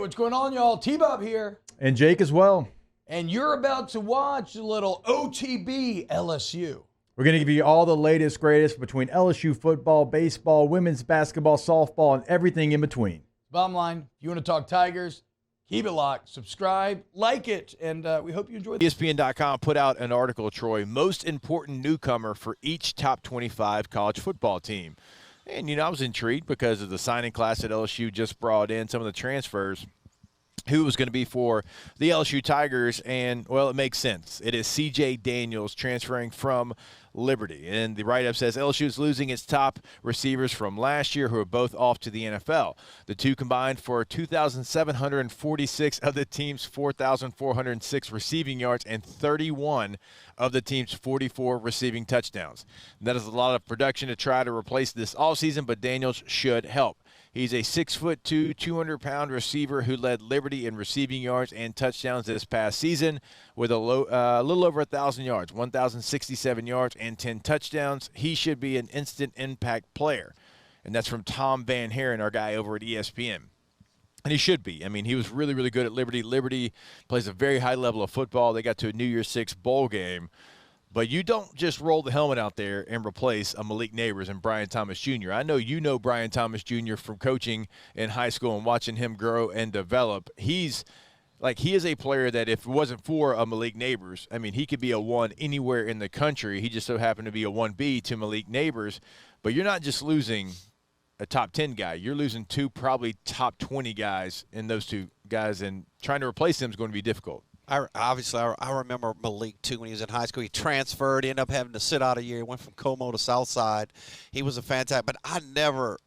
what's going on, y'all? T-Bob here. And Jake as well. And you're about to watch a little OTB LSU. We're going to give you all the latest, greatest between LSU football, baseball, women's basketball, softball, and everything in between. Bottom line, if you want to talk Tigers, keep it locked, subscribe, like it, and we hope you enjoy this. ESPN.com put out an article, Troy, most important newcomer for each top 25 college football team. And, I was intrigued because of the signing class that LSU just brought in, some of the transfers, who was going to be for the LSU Tigers. And, well, it makes sense. It is C.J. Daniels transferring from Liberty. And the write-up says LSU is losing its top receivers from last year who are both off to the NFL. The two combined for 2,746 of the team's 4,406 receiving yards and 31 of the team's 44 receiving touchdowns. That is a lot of production to try to replace this offseason, but Daniels should help. He's a 6'2", 200-pound receiver who led Liberty in receiving yards and touchdowns this past season with a little over 1,000 yards, 1,067 yards and 10 touchdowns. He should be an instant impact player. And that's from Tom Van Haren, our guy over at ESPN. And he should be. I mean, he was really, really good at Liberty. Liberty plays a very high level of football. They got to a New Year's Six bowl game. But you don't just roll the helmet out there and replace a Malik Neighbors and Brian Thomas Jr. I know you know Brian Thomas Jr. from coaching in high school and watching him grow and develop. He is a player that if it wasn't for a Malik Neighbors, I mean, he could be a 1 anywhere in the country. He just so happened to be a 1B to Malik Neighbors. But you're not just losing a top 10 guy. You're losing two probably top 20 guys in those two guys, and trying to replace them is going to be difficult. I remember Malik, too, when he was in high school. He transferred, ended up having to sit out a year. He went from Como to Southside. He was a fantastic – but I never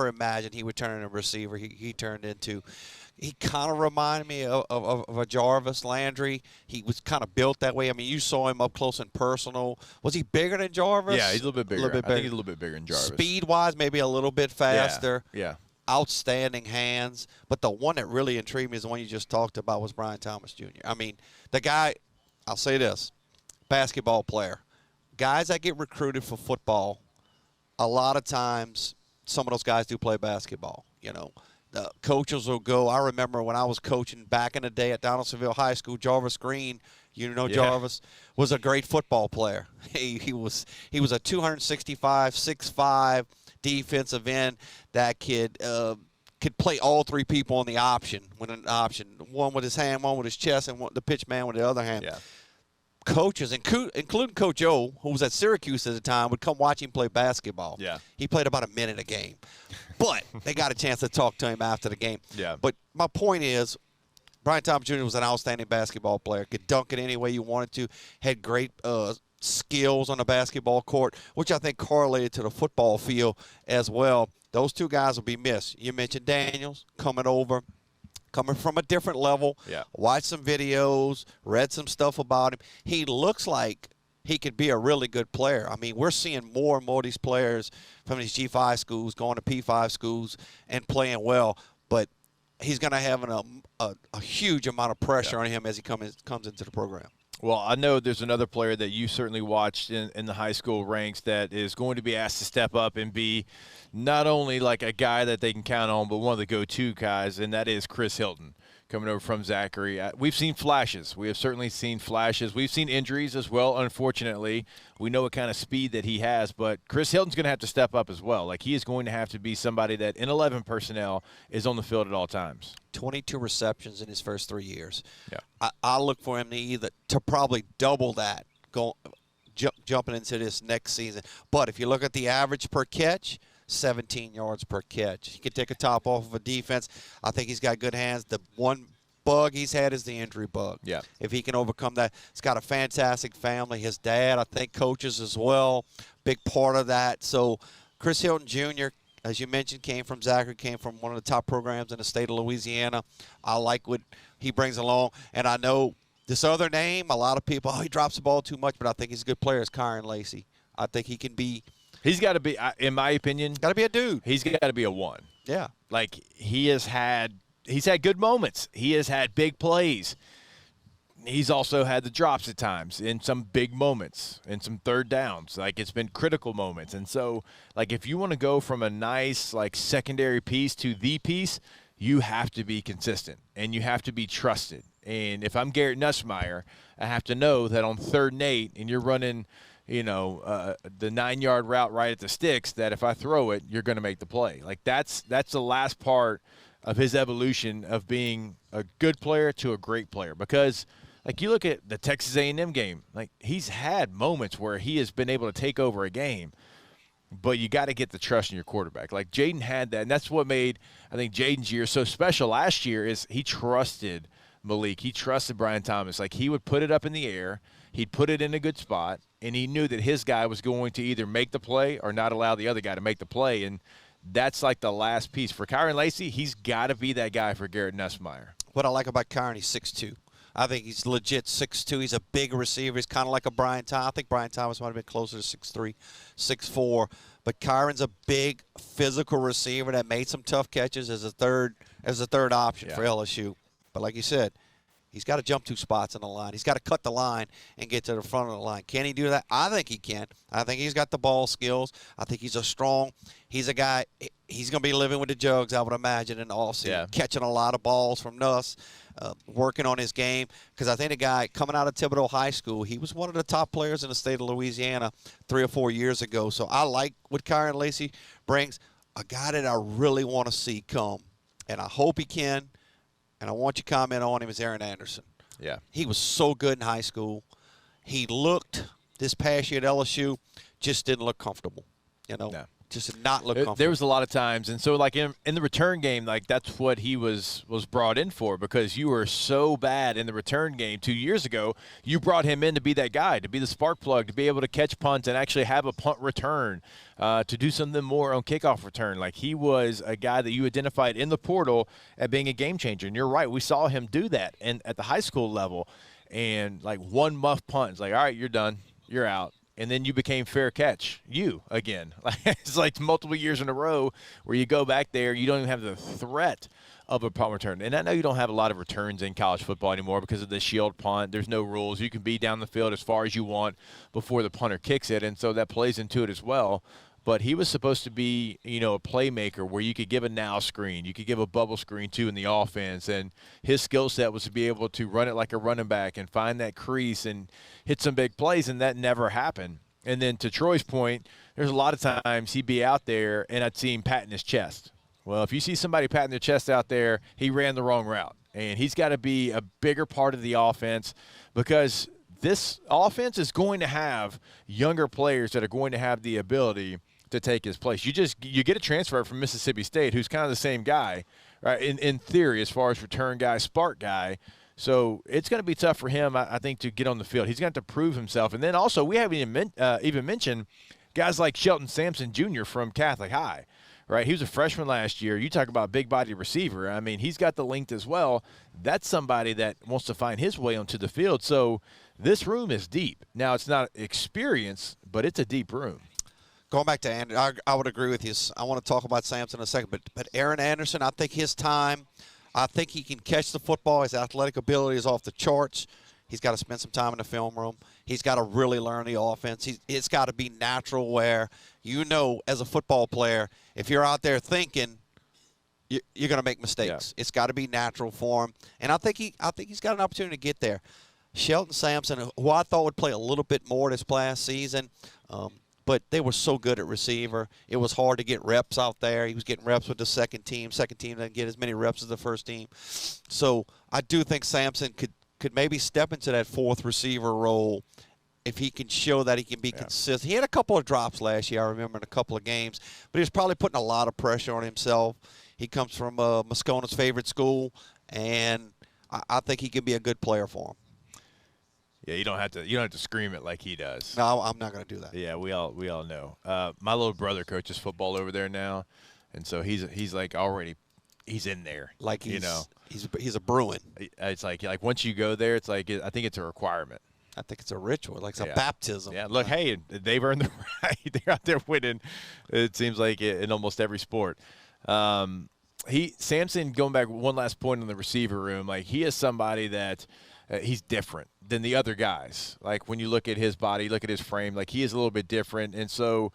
imagined he would turn into a receiver. He turned into – he kind of reminded me of a Jarvis Landry. He was kind of built that way. I mean, you saw him up close and personal. Was he bigger than Jarvis? Yeah, he's a little bit bigger. I think he's a little bit bigger than Jarvis. Speed-wise, maybe a little bit faster. Yeah. Outstanding hands, but the one that really intrigued me is the one you just talked about was Brian Thomas Jr. I mean, the guy, I'll say this, basketball player. Guys that get recruited for football, a lot of times some of those guys do play basketball. The coaches will go. I remember when I was coaching back in the day at Donaldsonville High School, Jarvis Green, Jarvis, was a great football player. He was a 265, 6'5", defensive end that could play all three people on the option. One with his hand, one with his chest, and the pitch man with the other hand. Yeah. Coaches, including Coach O, who was at Syracuse at the time, would come watch him play basketball. Yeah. He played about a minute a game. But they got a chance to talk to him after the game. Yeah. But my point is, Brian Thomas Jr. was an outstanding basketball player. Could dunk it any way you wanted to. Had great skills on the basketball court, which I think correlated to the football field as well. Those two guys will be missed. You mentioned Daniels coming from a different level. Yeah. Watched some videos, read some stuff about him. He looks like he could be a really good player. I mean, we're seeing more and more of these players from these G5 schools going to P5 schools and playing well, but he's going to have a huge amount of pressure on him as he comes into the program. Well, I know there's another player that you certainly watched in the high school ranks that is going to be asked to step up and be not only like a guy that they can count on, but one of the go-to guys, and that is Chris Hilton coming over from Zachary. We've seen flashes. We have certainly seen flashes. We've seen injuries as well, unfortunately. We know what kind of speed that he has, but Chris Hilton's going to have to step up as well. Like, he is going to have to be somebody that in 11 personnel is on the field at all times. 22 receptions in his first 3 years. Yeah. I look for him to probably double that jumping into this next season. But if you look at the average per catch, 17 yards per catch. He can take a top off of a defense. I think he's got good hands. The one bug he's had is the injury bug. Yeah. If he can overcome that. He's got a fantastic family. His dad, I think, coaches as well. Big part of that. So Chris Hilton Jr., as you mentioned, came from Zachary, came from one of the top programs in the state of Louisiana. I like what he brings along. And I know this other name, a lot of people, he drops the ball too much, but I think he's a good player, is Kyron Lacey. I think he can be. He's got to be, in my opinion. Got to be a dude. He's got to be a 1. Yeah. Like, he's had good moments. He has had big plays. He's also had the drops at times in some big moments and some third downs. Like, it's been critical moments. And so, like, if you want to go from a nice, like, secondary piece to the piece, you have to be consistent and you have to be trusted. And if I'm Garrett Nussmeier, I have to know that on 3rd and 8 and you're running, the 9-yard route right at the sticks, that if I throw it, you're going to make the play. Like that's the last part of his evolution of being a good player to a great player. Because like you look at the Texas A&M game, like he's had moments where he has been able to take over a game. But you got to get the trust in your quarterback. Like Jaden had that, and that's what made, I think, Jaden's year so special last year is he trusted Malik. He trusted Brian Thomas. Like he would put it up in the air, he'd put it in a good spot, and he knew that his guy was going to either make the play or not allow the other guy to make the play. And that's like the last piece. For Kyron Lacy, he's got to be that guy for Garrett Nussmeier. What I like about Kyron, he's 6'2". I think he's legit 6'2". He's a big receiver. He's kind of like a Brian Thomas. I think Brian Thomas might have been closer to 6'3", 6'4". But Kyron's a big physical receiver that made some tough catches as a third option for LSU. But like you said, he's got to jump 2 spots on the line. He's got to cut the line and get to the front of the line. Can he do that? I think he can. I think he's got the ball skills. I think he's a guy, he's going to be living with the jugs, I would imagine, in the offseason, catching a lot of balls from Nuss, working on his game. Because I think the guy coming out of Thibodeau High School, he was one of the top players in the state of Louisiana 3 or 4 years ago. So I like what Kyron Lacy brings, a guy that I really want to see come. And I hope he can. And I want you to comment on him, is Aaron Anderson. Yeah. He was so good in high school. He looked, this past year at LSU, just didn't look comfortable. No. Just did not look comfortable. There was a lot of times. And so, like, in the return game, like, that's what he was brought in for, because you were so bad in the return game 2 years ago. You brought him in to be that guy, to be the spark plug, to be able to catch punts and actually have a punt return, to do something more on kickoff return. Like, he was a guy that you identified in the portal at being a game changer. And you're right, we saw him do that at the high school level. And, like, one muff punt, it's like, all right, you're done. You're out. And then you became fair catch, again. It's like multiple years in a row where you go back there, you don't even have the threat of a punt return. And I know you don't have a lot of returns in college football anymore because of the shield punt. There's no rules. You can be down the field as far as you want before the punter kicks it, and so that plays into it as well. But he was supposed to be, a playmaker where you could give a now screen. You could give a bubble screen, too, in the offense. And his skill set was to be able to run it like a running back and find that crease and hit some big plays, and that never happened. And then to Troy's point, there's a lot of times he'd be out there and I'd see him patting his chest. Well, if you see somebody patting their chest out there, he ran the wrong route. And he's got to be a bigger part of the offense, because this offense is going to have younger players that are going to have the ability to take his place. You get a transfer from Mississippi State who's kind of the same guy, right? In theory, as far as return guy, spark guy. So it's going to be tough for him, I think, to get on the field. He's going to have to prove himself. And then also, we haven't even mentioned guys like Shelton Sampson Jr. from Catholic High, right? He was a freshman last year. You talk about big body receiver. I mean, he's got the length as well. That's somebody that wants to find his way onto the field. So this room is deep. Now, it's not experience, but it's a deep room. Going back to Anderson, I would agree with you. I want to talk about Sampson in a second, but Aaron Anderson, I think his time, I think he can catch the football. His athletic ability is off the charts. He's got to spend some time in the film room. He's got to really learn the offense. It's got to be natural where, as a football player, if you're out there thinking, you're going to make mistakes. Yeah. It's got to be natural for him. And I think he's got an opportunity to get there. Shelton Sampson, who I thought would play a little bit more this last season, but they were so good at receiver. It was hard to get reps out there. He was getting reps with the second team. Second team didn't get as many reps as the first team. So I do think Sampson could maybe step into that fourth receiver role if he can show that he can be consistent. He had a couple of drops last year, I remember, in a couple of games. But he was probably putting a lot of pressure on himself. He comes from Moscona's favorite school, and I think he can be a good player for him. Yeah, you don't have to scream it like he does. No, I'm not going to do that. Yeah, we all know. My little brother coaches football over there now, and so he's like already he's in there. Like he's a Bruin. It's like once you go there, it's like I think it's a requirement. I think it's a ritual, like it's a baptism. Yeah, look, hey, they've earned the right. They're out there winning. It seems like in almost every sport. Sampson, going back one last point on the receiver room, like he is somebody that he's different than the other guys. Like when you look at his body, look at his frame, like he is a little bit different. And so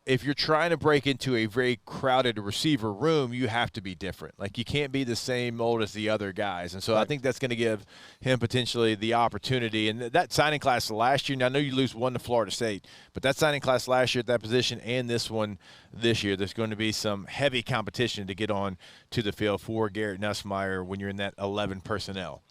if you're trying to break into a very crowded receiver room, you have to be different. Like, you can't be the same mold as the other guys. And so I think that's going to give him potentially the opportunity. And that signing class last year, now I know you lose one to Florida State, but that signing class last year at that position and this one this year, there's going to be some heavy competition to get on to the field for Garrett Nussmeier when you're in that 11 personnel.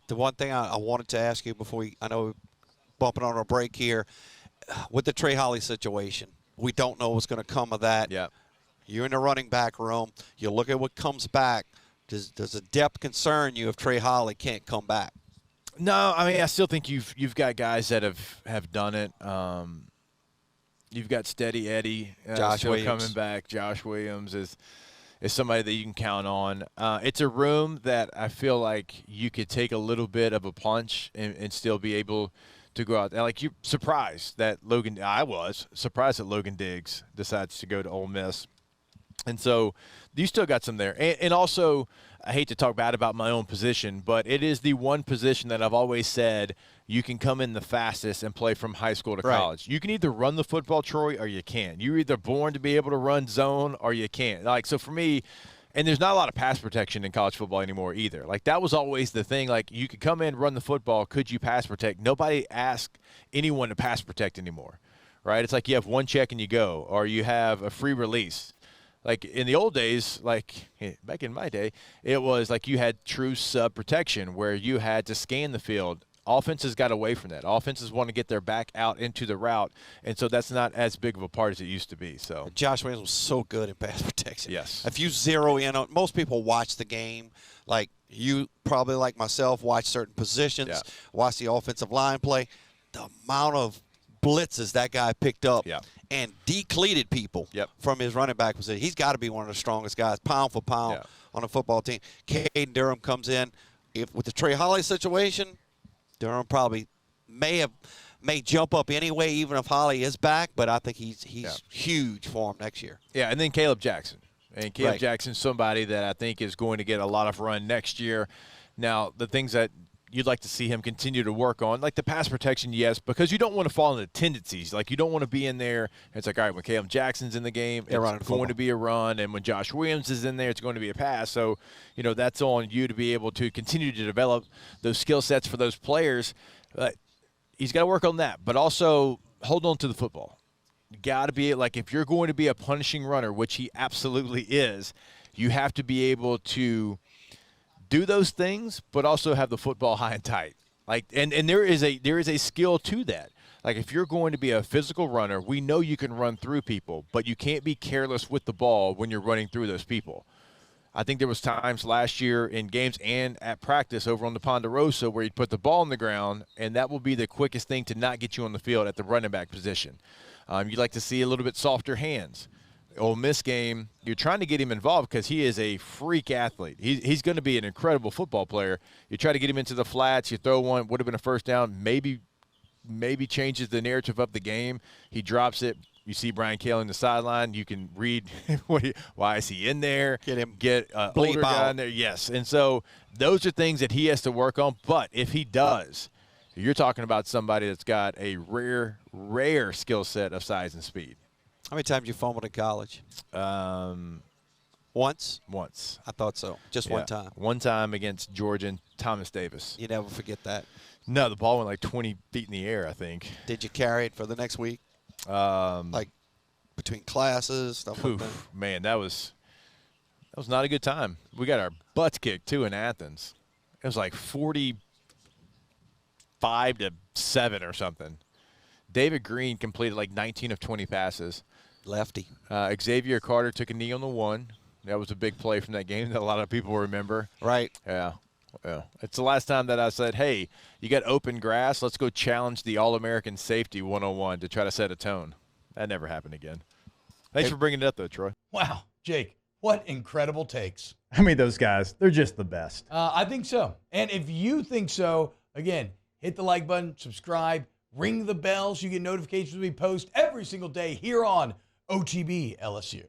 The one thing I wanted to ask you before I know we're bumping on a break here, with the Trey Holly situation, we don't know what's going to come of that. Yeah. You're in the running back room. You look at what comes back. Does the depth concern you if Trey Holly can't come back? No, I mean, I still think you've got guys that have done it. You've got Steady Eddie Josh still Williams coming back. Josh Williams is somebody that you can count on. It's a room that I feel like you could take a little bit of a punch and still be able to go out. Like, you're surprised that I was surprised that Logan Diggs decides to go to Ole Miss. And so you still got some there. And also, I hate to talk bad about my own position, but it is the one position that I've always said you can come in the fastest and play from high school to college. You can either run the football, Troy, or you can't. You're either born to be able to run zone or you can't. Like, so for me, and there's not a lot of pass protection in college football anymore either. Like, that was always the thing. Like, you could come in, run the football. Could you pass protect? Nobody asked anyone to pass protect anymore, right? It's like you have one check and you go, or you have a free release. Like, in the old days, like back in my day, it was like you had true sub protection where you had to scan the field. Offenses got away from that. Offenses want to get their back out into the route, and so that's not as big of a part as it used to be. So Josh Williams was so good in pass protection. Yes. If you zero in on, most people watch the game, like you probably like myself, watch certain positions, watch the offensive line play. The amount of blitzes that guy picked up and decleated people from his running back position. He's got to be one of the strongest guys, pound for pound, on a football team. Caden Durham comes in. With the Trey Holly situation, Durham probably may jump up anyway, even if Holly is back, but I think he's huge for him next year. Yeah, and then Caleb Jackson. And Caleb Jackson's somebody that I think is going to get a lot of run next year. Now, the things that you'd like to see him continue to work on, like the pass protection, yes, because you don't want to fall into tendencies. Like, you don't want to be in there, and it's like, all right, when Caleb Jackson's in the game, it's going to be a run, and when Josh Williams is in there, it's going to be a pass. So, that's on you to be able to continue to develop those skill sets for those players. He's got to work on that, but also hold on to the football. You got to be, like, if you're going to be a punishing runner, which he absolutely is, you have to be able to do those things, but also have the football high and tight. Like, and there is a skill to that. Like, if you're going to be a physical runner, we know you can run through people, but you can't be careless with the ball when you're running through those people. I think there was times last year in games and at practice over on the Ponderosa where you'd put the ball on the ground, and that will be the quickest thing to not get you on the field at the running back position. You'd like to see a little bit softer hands. Ole Miss game, you're trying to get him involved because he is a freak athlete. He's going to be an incredible football player. You try to get him into the flats, you throw one, would have been a first down, maybe changes the narrative of the game. He drops it. You see Brian Cale in the sideline. You can read why is he in there. Get an older guy in there. Yes, and so those are things that he has to work on. But if he does, you're talking about somebody that's got a rare skill set of size and speed. How many times you fumbled in college? Once? Once. I thought so. Just one time. One time against Georgia and Thomas Davis. You never forget that. No, the ball went like 20 feet in the air, I think. Did you carry it for the next week? Like between classes, stuff like that? Man, that was not a good time. We got our butts kicked, too, in Athens. It was like 45-7 or something. David Green completed like 19 of 20 passes. Lefty. Xavier Carter took a knee on the one. That was a big play from that game that a lot of people remember. Right. Yeah. It's the last time that I said, hey, you got open grass. Let's go challenge the All-American Safety 101 to try to set a tone. That never happened again. Thanks for bringing it up, though, Troy. Wow, Jake, what incredible takes. I mean, those guys, they're just the best. I think so. And if you think so, again, hit the like button, subscribe, ring the bell so you get notifications when we post every single day here on OTB LSU.